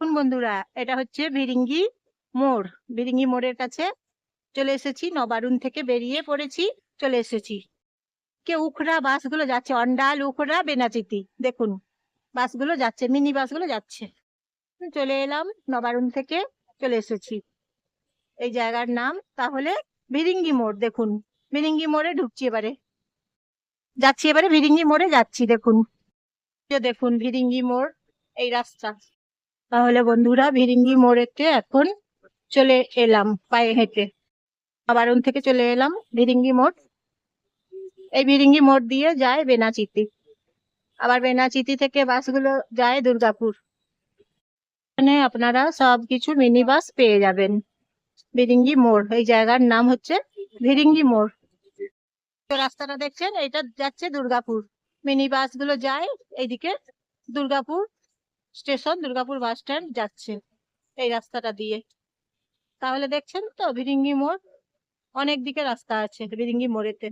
দেখুন বন্ধুরা, এটা হচ্ছে ভিরিঙ্গি মোড়। ভিরিঙ্গি মোড়ের কাছে চলে এসেছি, নবারুণ থেকে বেরিয়ে পড়েছি, চলে এসেছি। উখড়া বাসগুলো যাচ্ছে, অন্ডাল, উখড়া, বেনাচিতি। দেখুন বাসগুলো যাচ্ছে, মিনি বাসগুলো যাচ্ছে। চলে এলাম, নবারুণ থেকে চলে এসেছি। এই জায়গার নাম তাহলে ভিরিঙ্গি মোড়। দেখুন ভিরিঙ্গি মোড়ে ঢুকছি, এবারে ভিরিঙ্গি মোড়ে যাচ্ছি। দেখুন দেখুন ভিরিঙ্গি মোড়, এই রাস্তা। তাহলে বন্ধুরা, ভিরিঙ্গি মোড়েতে এখন চলে এলাম পায়ে হেঁটে। নবারুণ থেকে চলে এলাম ভিরিঙ্গি মোড়। এই ভিরিঙ্গি মোড় দিয়ে যায় বেনাচিতি, আবার বেনাচিতি থেকে বাসগুলো যায় দুর্গাপুর। এখানে আপনারা সবকিছু মিনি বাস পেয়ে যাবেন। ভিরিঙ্গি মোড়, এই জায়গার নাম হচ্ছে ভিরিঙ্গি মোড়। রাস্তাটা দেখছেন, এটা যাচ্ছে দুর্গাপুর। মিনি বাসগুলো যায় এইদিকে Durgapur station, Durgapur bus stand যাচ্ছে এই রাস্তাটা দিয়ে। তাহলে দেখছেন তো ভিরিঙ্গি মোড়, অনেক দিকে রাস্তা আছে ভিরিঙ্গি মোড়েতে।